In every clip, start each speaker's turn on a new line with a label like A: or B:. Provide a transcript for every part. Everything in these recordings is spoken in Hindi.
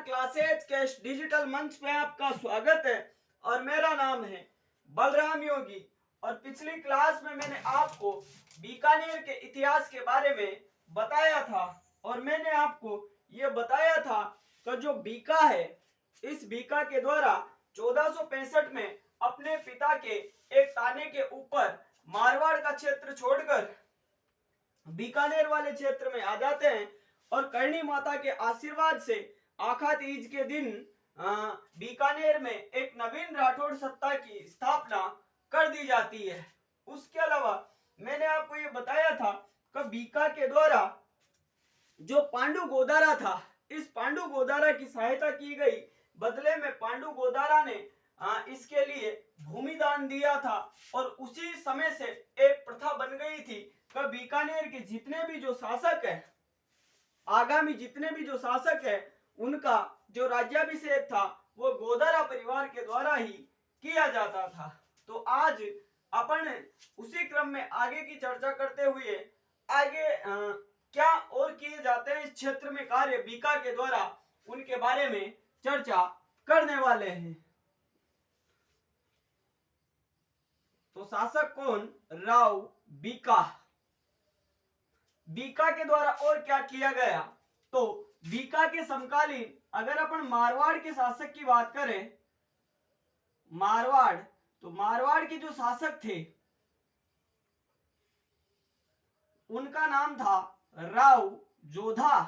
A: नमस्कार क्लासेज के डिजिटल मंच पे आपका स्वागत है और मेरा नाम है बलराम योगी। और पिछली क्लास में मैंने आपको बीकानेर के इतिहास के बारे में बताया था और मैंने आपको ये बताया था कि जो बीका है, इस बीका के द्वारा 1465 में अपने पिता के एक ताने के ऊपर मारवाड़ का क्षेत्र छोड़कर बीकानेर वाले क्षेत्र में आ जाते हैं और करणी माता के आशीर्वाद से आखा तीज के दिन बीकानेर में एक नवीन राठौड़ सत्ता की स्थापना कर दी जाती है। उसके अलावा मैंने आपको ये बताया था कि बीका के द्वारा जो पांडु गोदारा था, इस पांडु गोदारा की सहायता की गई। बदले में पांडु गोदारा ने इसके लिए भूमि दान दिया था और उसी समय से एक प्रथा बन गई थी कि बीकानेर के जितने भी जो शासक है, आगामी जितने भी जो शासक है, उनका जो राज्याभिषेक था वो गोदारा परिवार के द्वारा ही किया जाता था। तो आज अपन उसी क्रम में आगे की चर्चा करते हुए आगे क्या और किए जाते हैं इस क्षेत्र में कार्य बीका के द्वारा, उनके बारे में चर्चा करने वाले हैं। तो शासक कौन? राव बीका। बीका के द्वारा और क्या किया गया? तो बीका के समकालीन अगर अपन मारवाड़ के शासक की बात करें, मारवाड़, तो मारवाड़ के जो शासक थे उनका नाम था राव जोधा।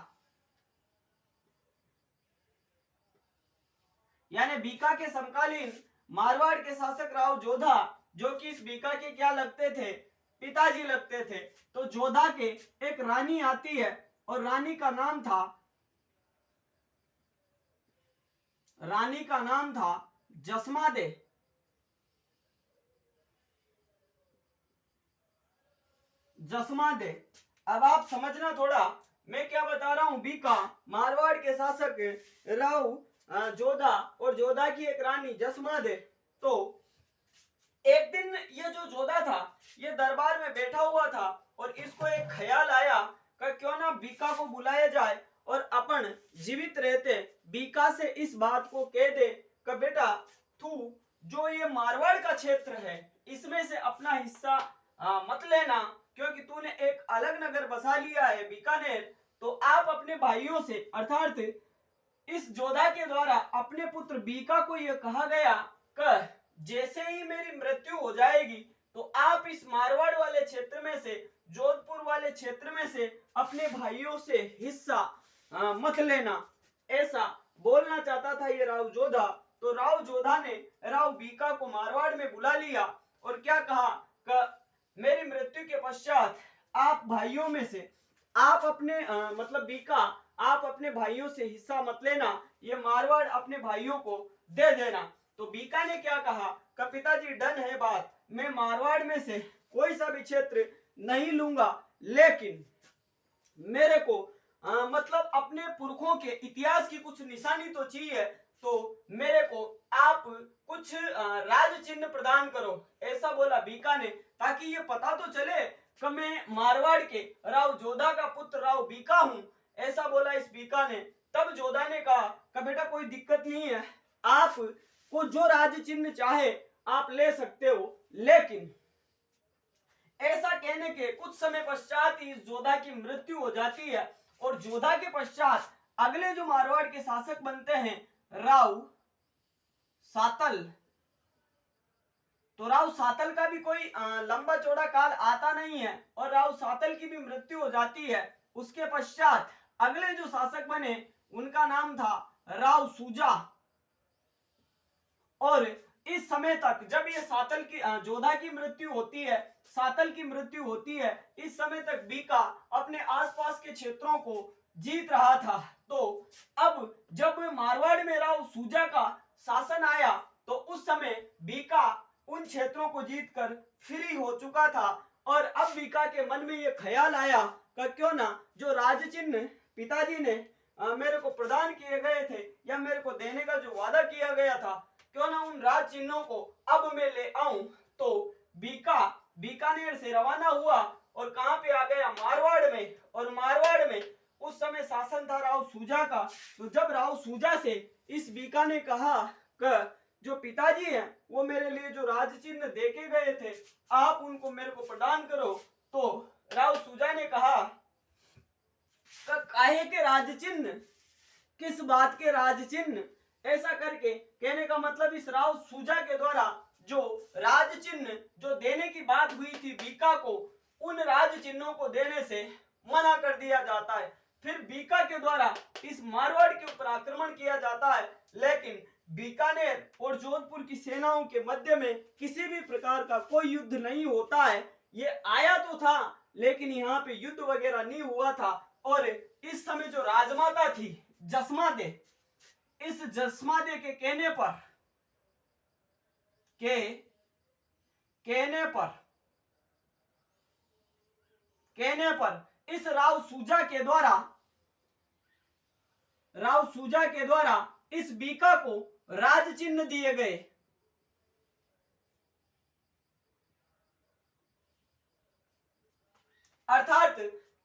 A: यानी बीका के समकालीन मारवाड़ के शासक राव जोधा, जो कि इस बीका के क्या लगते थे? पिताजी लगते थे। तो जोधा के एक रानी आती है और रानी का नाम था जसमादे। जसमादे। अब आप समझना थोड़ा मैं क्या बता रहा हूं। बीका मारवाड़ के शासक राव जोधा और जोधा की एक रानी जसमादे। तो एक दिन ये जो जोधा था ये दरबार में बैठा हुआ था और इसको एक ख्याल आया कि क्यों ना बीका को बुलाया जाए और अपन जीवित रहते बीका से इस बात को कह दे कि बेटा तू जो ये मारवाड़ का क्षेत्र है इसमें से अपना हिस्सा मत लेना, क्योंकि तूने एक अलग नगर बसा लिया है बीकानेर। तो आप अपने भाइयों से अर्थात इस जोधा के द्वारा अपने पुत्र बीका को यह कहा गया कि जैसे ही मेरी मृत्यु हो जाएगी तो आप इस मारवाड़ वाले क्षेत्र में से, जोधपुर वाले क्षेत्र में से अपने भाइयों से हिस्सा मत लेना, ऐसा बोलना चाहता था ये राव जोधा। तो राव जोधा ने राव बीका को मारवाड़ में बुला लिया और क्या कहा कि मेरी मृत्यु के पश्चात आप भाइयों में से आप अपने मतलब बीका, आप अपने भाइयों से हिस्सा मत लेना, ये मारवाड़ अपने भाइयों को दे देना। तो बीका ने क्या कहा कि पिताजी डन है बात, मैं मारवाड़ में से कोई सा भी क्षेत्र नहीं लूंगा, लेकिन मेरे को मतलब अपने पुरखों के इतिहास की कुछ निशानी तो चाहिए, तो मेरे को आप कुछ राज चिन्ह प्रदान करो, ऐसा बोला बीका ने, ताकि ये पता तो चले कि मैं मारवाड़ के राव जोधा का पुत्र राव बीका हूं, ऐसा बोला इस बीका ने। तब जोधा ने कहा कि बेटा कोई दिक्कत नहीं है, आप को जो राज चिन्ह चाहे आप ले सकते हो, लेकिन ऐसा कहने के कुछ समय पश्चात ही इस जोधा की मृत्यु हो जाती है और जोधा के पश्चात अगले जो मारवाड़ के शासक बनते हैं राव सातल। तो राव सातल का भी कोई लंबा चौड़ा काल आता नहीं है और राव सातल की भी मृत्यु हो जाती है। उसके पश्चात अगले जो शासक बने उनका नाम था राव सूजा। और इस समय तक जब ये सातल की जोधा की मृत्यु होती है, सातल की मृत्यु होती है, इस समय तक बीका अपने आसपास के क्षेत्रों को जीत रहा था। तो अब जब मारवाड़ में राव सूजा का शासन आया तो उस समय बीका उन क्षेत्रों को जीतकर फ्री हो चुका था और अब बीका के मन में ये ख्याल आया कि क्यों ना जो राज चिन्ह पिताजी ने मेरे को प्रदान किए गए थे या मेरे को देने का जो वादा किया गया था, क्यों ना उन राज चिन्हों को अब मैं ले आऊं। तो बीका बीकानेर से रवाना हुआ और कहां पे आ गया? मारवाड़ में। और मारवाड़ में उस समय शासन था राव सूजा का। तो जब राव सूजा से इस बीका ने कहा कि जो पिताजी हैं वो मेरे लिए जो राज चिन्ह देके गए थे आप उनको मेरे को प्रदान करो, तो राव सूजा ने कहा काहे के राज चिन्ह, किस बात के राज चिन्ह, ऐसा करके कहने का मतलब इस राव सूजा के द्वारा जो राज चिन्ह जो देने की बात हुई थी बीका को, उन राज चिन्हों को देने से मना कर दिया जाता है। फिर बीका के द्वारा इस मारवाड़ के ऊपर आक्रमण किया जाता है, लेकिन बीकानेर और जोधपुर की सेनाओं के मध्य में किसी भी प्रकार का कोई युद्ध नहीं होता है। ये आया तो था लेकिन यहाँ पे युद्ध वगैरह नहीं हुआ था। और इस समय जो राजमाता थी जसमादे, इस जसमादे के कहने पर इस राव सूजा के द्वारा इस बीका को राज चिन्ह दिए गए। अर्थात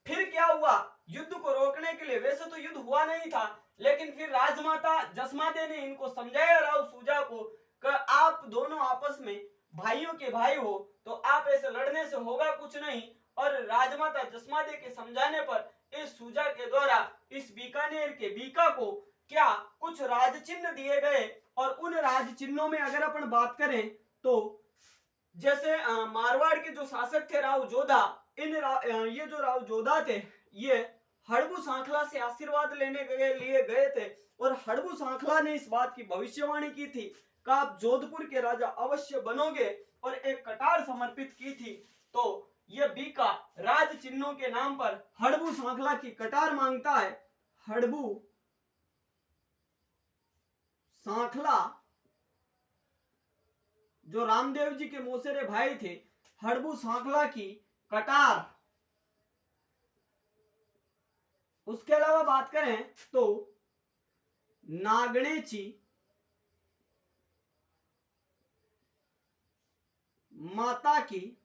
A: फिर क्या हुआ, युद्ध को रोकने के लिए, वैसे तो युद्ध हुआ नहीं था लेकिन फिर राजमाता जसमादे ने इनको समझाया राव सूजा को कि आप दोनों आपस में भाइयों के भाई हो तो आप ऐसे लड़ने से होगा कुछ नहीं। और राजमाता जसमादे के समझाने पर इस सूजा के द्वारा इस बीकानेर के बीका को क्या कुछ राज चिन्ह दिए गए। और उन राज चिन्हों में अगर अपन बात करें तो जैसे मारवाड़ के जो शासक थे राव जोधा, ये जो राव जोधा थे ये हड़बू सांखला से आशीर्वाद लेने के लिए गए थे और हड़बू सांखला ने इस बात की भविष्यवाणी की थी कि आप जोधपुर के राजा अवश्य बनोगे और एक कटार समर्पित की थी। तो ये बीका राज चिन्हों के नाम पर हड़बू सांखला की कटार मांगता है। हड़बू सांखला जो रामदेव जी के मौसेरे भाई थे, हड़बू सांखला की कटार। उसके अलावा बात करें तो नागणेची माता की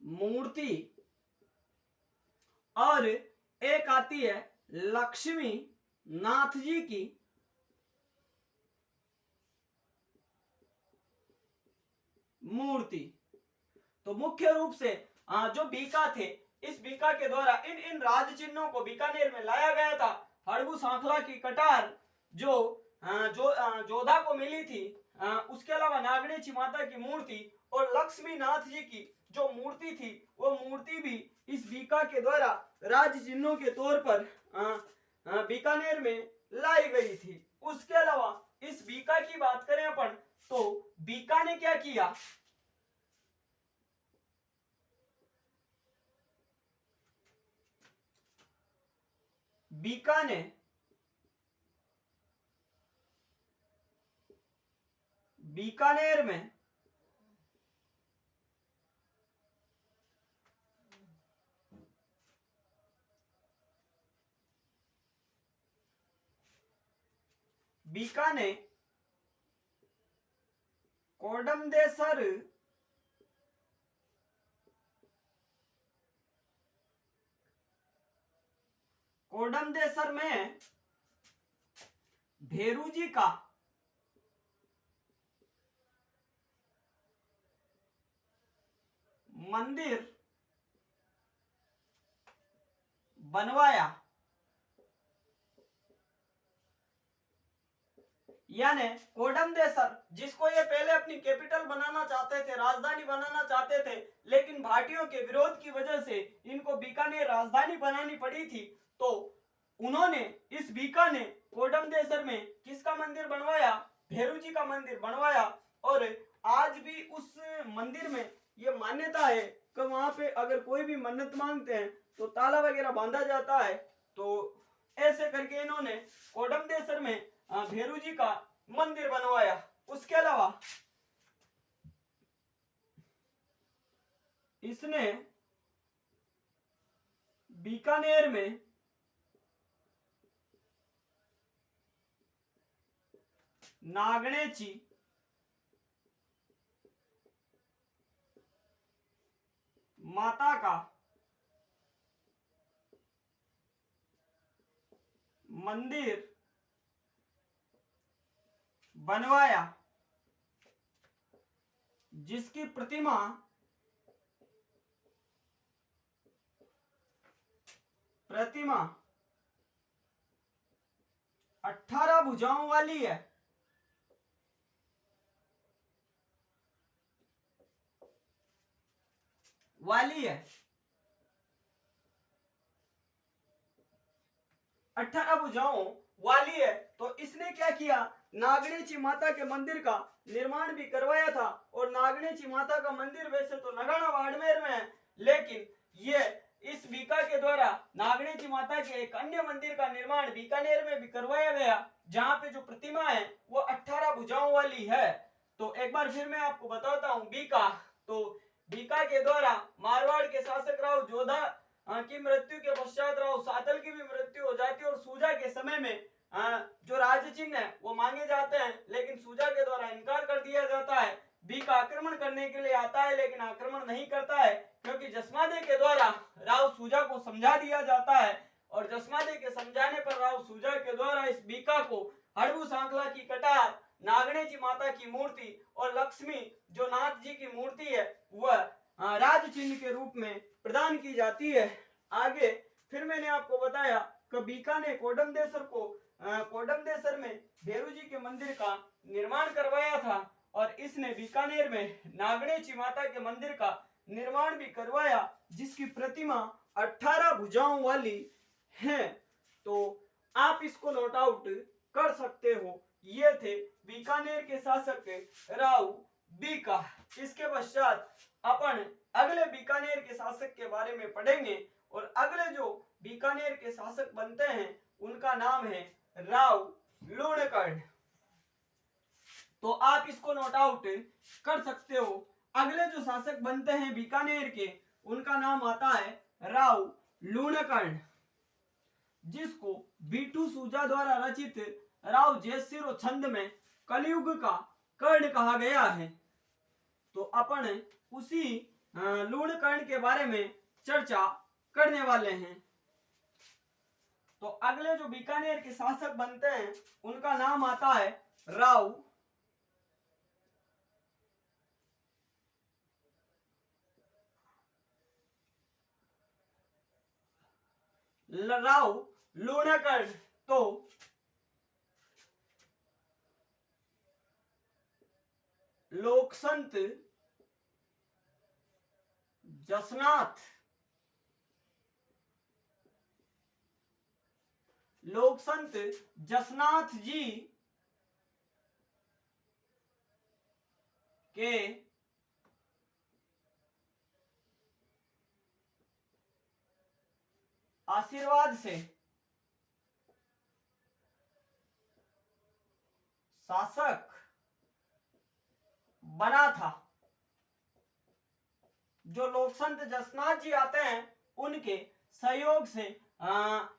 A: मूर्ति और एक आती है लक्ष्मी नाथ जी की मूर्ति। तो मुख्य रूप से जो बीका थे, इस बीका के द्वारा इन राज चिन्हों को बीकानेर में लाया गया था। हड़बू सांखला की कटार जो जोधा को मिली थी, उसके अलावा नागणेची माता की मूर्ति और लक्ष्मी नाथ जी की जो मूर्ति थी वो मूर्ति भी इस बीका के द्वारा राज चिन्हों के तौर पर बीकानेर में लाई गई थी। उसके अलावा इस बीका की बात करें अपन तो बीका ने क्या किया, बीका ने बीकानेर में बीका ने कोडमदेसर में भेरू जी का मंदिर बनवाया। यानी कोडमदेसर जिसको ये पहले अपनी कैपिटल बनाना चाहते थे, राजधानी बनाना चाहते थे, लेकिन भाटियों के विरोध की वजह से इनको बीकानेर राजधानी बनानी पड़ी थी। तो उन्होंने इस बीका ने कोडमदेसर में किसका मंदिर बनवाया, भेरू जी का मंदिर बनवाया। और आज भी उस मंदिर में ये मान्यता है कि वहां पे अगर कोई भी मन्नत मांगते हैं तो ताला वगैरह बांधा जाता है। तो ऐसे करके इन्होंने कोडमदेसर में भेरू जी का मंदिर बनवाया। उसके अलावा इसने बीकानेर में नागणेची माता का मंदिर बनवाया, जिसकी प्रतिमा 18 भुजाओं वाली है। वाली है 18 भुजाओं वाली है। तो इसने क्या किया, नागणेची माता के मंदिर का निर्माण भी करवाया था। और नागणेची माता का मंदिर वैसे तो नगाड़ा बाड़मेर में है, लेकिन ये इस बीका के द्वारा नागणेची माता के एक अन्य मंदिर का निर्माण बीकानेर में भी करवाया गया, जहां पे जो प्रतिमा है वो 18 भुजाओं वाली है। तो एक बार फिर मैं आपको बताता हूं बीका। तो बीका के द्वारा मारवाड़ के शासक राव जोधा की मृत्यु के पश्चात राव सातल की भी मृत्यु हो जाती है और सूजा के समय में जो राज्य चिन्ह है वो मांगे जाते हैं, लेकिन सूजा के द्वारा इनकार कर दिया जाता है। बीका आक्रमण करने के लिए आता है, लेकिन आक्रमण नहीं करता है, क्योंकि जसमादे के द्वारा राव सूजा को समझा दिया जाता है। और जसमादे के समझाने पर राव सूजा के द्वारा इस बीका को हड़बू सांखला की कटार, नागणेची माता की मूर्ति और लक्ष्मी जो नाथ जी की मूर्ति है वह राज चिन्ह के रूप में प्रदान की जाती है। आगे फिर मैंने आपको बताया कि बीका ने कोडमदेसर में भेरू जी के मंदिर का निर्माण करवाया था, और इसने बीकानेर में नागणेची माता के मंदिर का निर्माण भी करवाया, जिसकी प्रतिमा 18 भुजाओं वाली है। तो आप इसको नोट आउट कर सकते हो। ये थे बीकानेर के शासक राव बीका। इसके पश्चात अपन अगले बीकानेर के शासक के बारे में पढ़ेंगे, और अगले जो बीकानेर के शासक बनते हैं उनका नाम है राव लूणकर्ण। तो आप इसको नोट आउट कर सकते हो। अगले जो शासक बनते हैं बीकानेर के उनका नाम आता है राव लूणकर्ण, जिसको बीटू सूजा द्वारा रचित राव जयसिरो छंद में कलयुग का कर्ण कहा गया है। तो अपन उसी लूणकर्ण के बारे में चर्चा करने वाले हैं। तो अगले जो बीकानेर के शासक बनते हैं उनका नाम आता है राव लूणकर्ण। तो लोकसंत जसनाथ जी के आशीर्वाद से शासक बना था। जो लोकसंत जसनाथ जी आते हैं उनके सहयोग से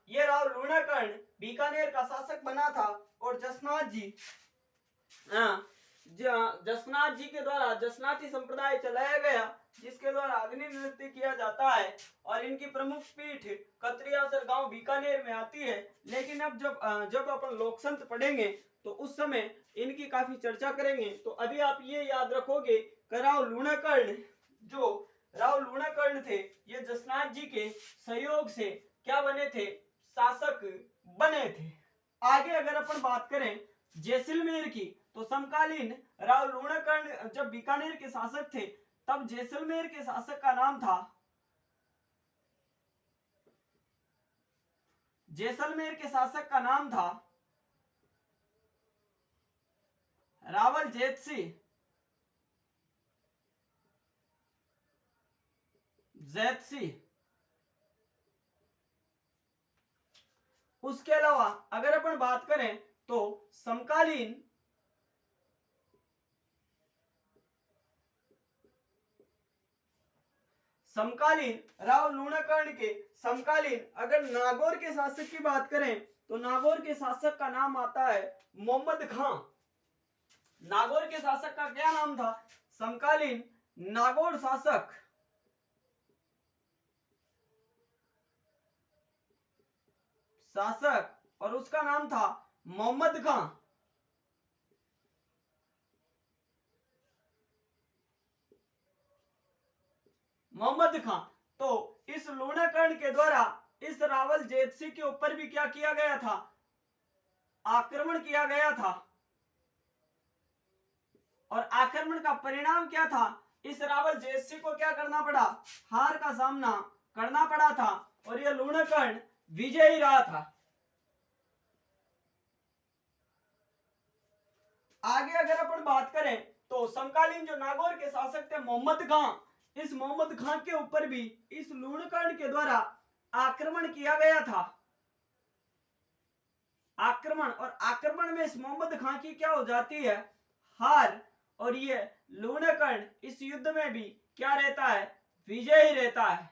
A: ये राव लूणकर्ण बीकानेर का शासक बना था। और जसनाथ जी के द्वारा जसनाथी संप्रदाय चलाया गया, जिसके द्वारा अग्नि नृत्य किया जाता है। और इनकी प्रमुख पीठ कत्रियासर गांव बीकानेर में आती है। लेकिन अब जब अपन लोकसंत पढ़ेंगे तो उस समय इनकी काफी चर्चा करेंगे। तो अभी आप ये याद रखोगे कि राव लूणकर्ण थे, ये जसनाथ जी के सहयोग से क्या बने थे, शासक बने थे। आगे अगर अपन बात करें जैसलमेर की, तो समकालीन राव लूणकर्ण जब बीकानेर के शासक थे तब जैसलमेर के शासक का नाम था रावल जैतसी। उसके अलावा अगर अपन बात करें तो समकालीन राव लूणकर्ण के समकालीन अगर नागौर के शासक की बात करें तो नागौर के शासक का नाम आता है मोहम्मद खां। नागौर के शासक का क्या नाम था? समकालीन नागौर शासक और उसका नाम था मोहम्मद खां। मोहम्मद खां। तो इस लूणाकर्ण के द्वारा इस रावल जेतसी के ऊपर भी क्या किया गया था, आक्रमण किया गया था। और आक्रमण का परिणाम क्या था, इस रावल जेतसी को क्या करना पड़ा, हार का सामना करना पड़ा था और यह लूणाकर्ण विजयी रहा था। आगे अगर अपन बात करें तो समकालीन जो नागौर के शासक थे मोहम्मद खां, इस मोहम्मद खां के ऊपर भी इस लूणाकर्ण के द्वारा आक्रमण किया गया था। आक्रमण, और आक्रमण में इस मोहम्मद खां की क्या हो जाती है, हार, और ये लूणाकर्ण इस युद्ध में भी क्या रहता है, विजयी रहता है।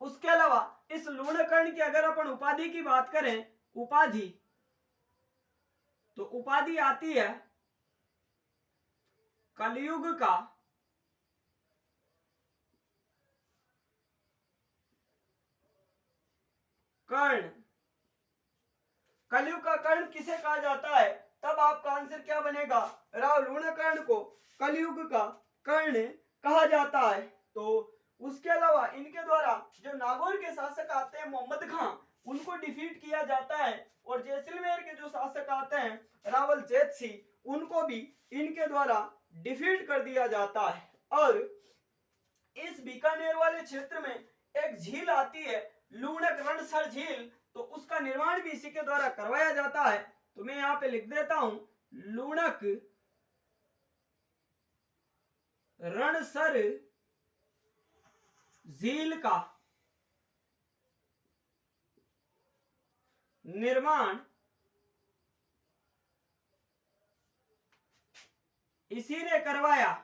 A: उसके अलावा इस लूणाकर्ण की अगर अपन उपाधि की बात करें, उपाधि, तो उपाधि आती है कलयुग का कर्ण। कलयुग का कर्ण किसे कहा जाता है, तब आपका आंसर क्या बनेगा, राव लूणाकर्ण को कलयुग का कर्ण कहा जाता है। तो उसके अलावा इनके द्वारा जो नागौर के शासक आते हैं मोहम्मद खां, उनको डिफीट किया जाता है, और जैसलमेर के जो शासक आते हैं रावल जेतसी, उनको भी इनके द्वारा डिफीट कर दिया जाता है। और इस बीकानेर वाले क्षेत्र में एक झील आती है लूणक रणसर झील, तो उसका निर्माण भी इसी के द्वारा करवाया जाता है। तो मैं यहां पे लिख देता हूं, लूणक रणसर झील का निर्माण इसी ने करवाया।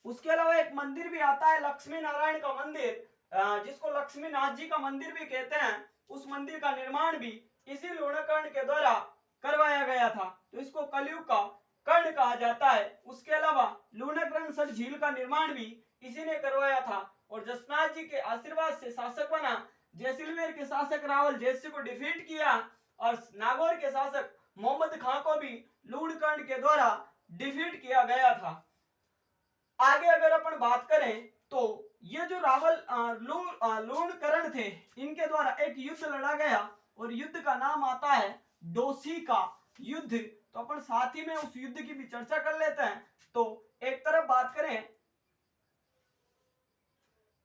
A: उसके अलावा एक मंदिर भी आता है लक्ष्मी नारायण का मंदिर, जिसको लक्ष्मी नाथ जी का मंदिर भी कहते हैं। उस मंदिर का निर्माण भी इसी लूणाकर्ण के द्वारा करवाया गया था, तो इसको कलयुग का कर्ण कहा जाता है। उसके अलावा लूणाकर्ण सर झील का निर्माण भी इसी ने करवाया था, और जसनाथ जी के आशीर्वाद से शासक बना। जैसलमेर के शासक रावल जेतसी को डिफीट किया, और नागौर के शासक मोहम्मद खां को भी लूणाकर्ण के द्वारा डिफीट किया गया था। आगे अगर अपन बात करें तो ये जो रावल लूणकर्ण थे, इनके द्वारा एक युद्ध लड़ा गया, और युद्ध का नाम आता है डोसी का युद्ध। तो अपन साथ ही में उस युद्ध की भी चर्चा कर लेते हैं। तो एक तरफ बात करें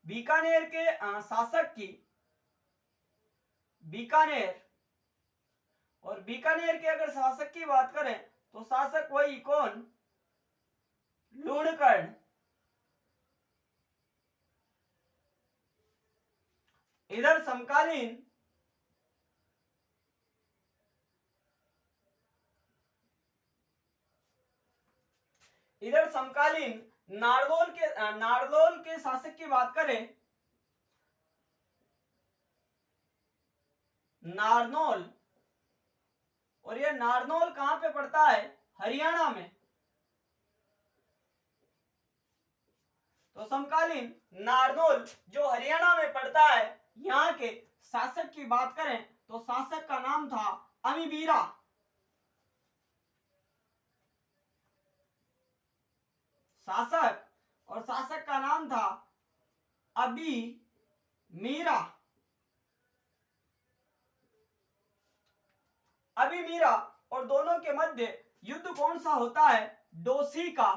A: बीकानेर के शासक की, बीकानेर, और बीकानेर के अगर शासक की बात करें तो शासक वही कौन, लूणकर्ण। इधर समकालीन नारनौल के शासक की बात करें, नारनौल, और ये नारनौल कहां पे पड़ता है, हरियाणा में। तो समकालीन नारनौल जो हरियाणा में पड़ता है, यहाँ के शासक की बात करें तो शासक का नाम था अमीबीरा। शासक, और शासक का नाम था अबी मीरा। अबी मीरा, और दोनों के मध्य युद्ध कौन सा होता है, डोसी का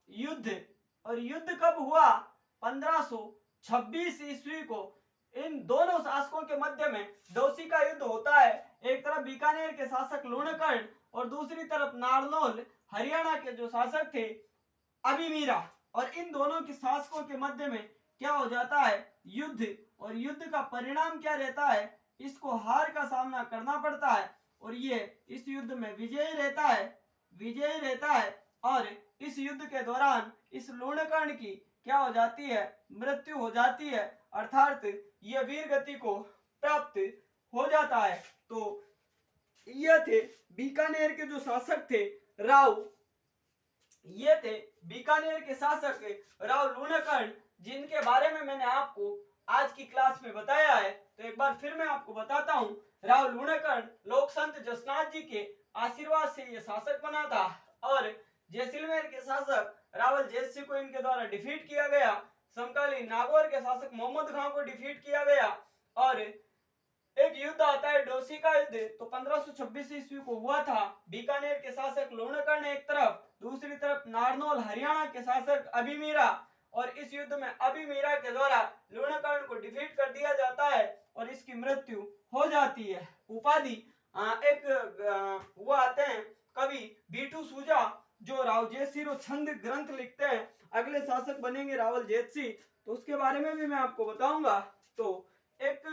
A: युद्ध। और युद्ध कब हुआ, 1526 ईस्वी को। इन दोनों शासकों के मध्य में डोसी का युद्ध होता है। एक तरफ बीकानेर के शासक लूणकर्ण, और दूसरी तरफ नारनौल हरियाणा के जो शासक थे अबीमीरा, और इन दोनों के शासकों के मध्य में क्या हो जाता है, युद्ध। और युद्ध का परिणाम क्या रहता है, इसको हार का सामना करना पड़ता है, और ये इस युद्ध में विजयी रहता है। और इस युद्ध के दौरान इस लूणकर्ण की क्या हो जाती है, मृत्यु हो जाती है, अर्थात यह वीर गति को प्राप्त हो जाता है। तो यह थे बीकानेर के जो शासक थे राव ये थे बीकानेर के शासक राव लूणकर्ण, जिनके बारे में मैंने आपको आज की क्लास में बताया है। तो एक बार फिर मैं आपको बताता हूँ। राव लूणकर्ण लोक संत जसनाथ जी के आशीर्वाद से ये शासक बना था और जैसलमेर के शासक रावल जेत सिंह को इनके द्वारा डिफीट किया गया। समकालीन नागौर के शासक मोहम्मद खां को डिफीट किया गया और एक युद्ध आता है डोसी का युद्ध, तो 1526 ईस्वी को हुआ था। बीकानेर के शासक लूणकर्ण एक तरफ, दूसरी तरफ नारनौल हरियाणा के शासक अभिमीरा, और इस युद्ध में अभिमीरा के द्वारा लूणकर्ण को डिफीट कर दिया जाता है और इसकी मृत्यु हो जाती है। उपाधि एक वो आते हैं कवि बीटू सूजा, जो राव जेत सिंह छंद ग्रंथ लिखते हैं, अगले शासक बनेंगे रावल जेत सिंह, तो उसके बारे में भी मैं आपको बताऊंगा। तो एक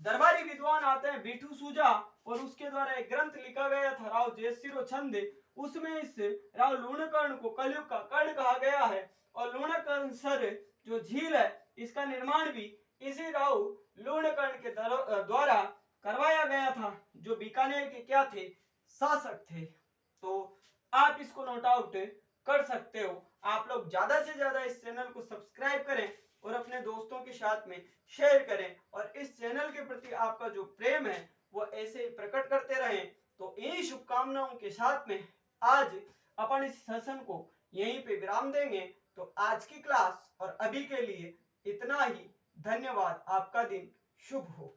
A: दरबारी विद्वान आते हैं बीटू सूजा, और उसके द्वारा एक ग्रंथ लिखा गया था राव जेसिरो छंद। उसमें इस राव लूणकर्ण को कलयुग का कर्ण कहा गया है और लूणकर्ण सर जो झील है इसका निर्माण भी इसी राव लूणकर्ण के द्वारा करवाया गया था, जो बीकानेर के क्या थे, शासक थे। तो आप इसको नोट आउट कर सकते हो। आप लोग ज्यादा से ज्यादा इस चैनल को सब्सक्राइब करें और अपने दोस्तों के साथ में शेयर करें, और इस चैनल के प्रति आपका जो प्रेम है वो ऐसे ही प्रकट करते रहें। तो इन्हीं शुभकामनाओं के साथ में आज अपन इस सेशन को यहीं पे विराम देंगे। तो आज की क्लास और अभी के लिए इतना ही। धन्यवाद। आपका दिन शुभ हो।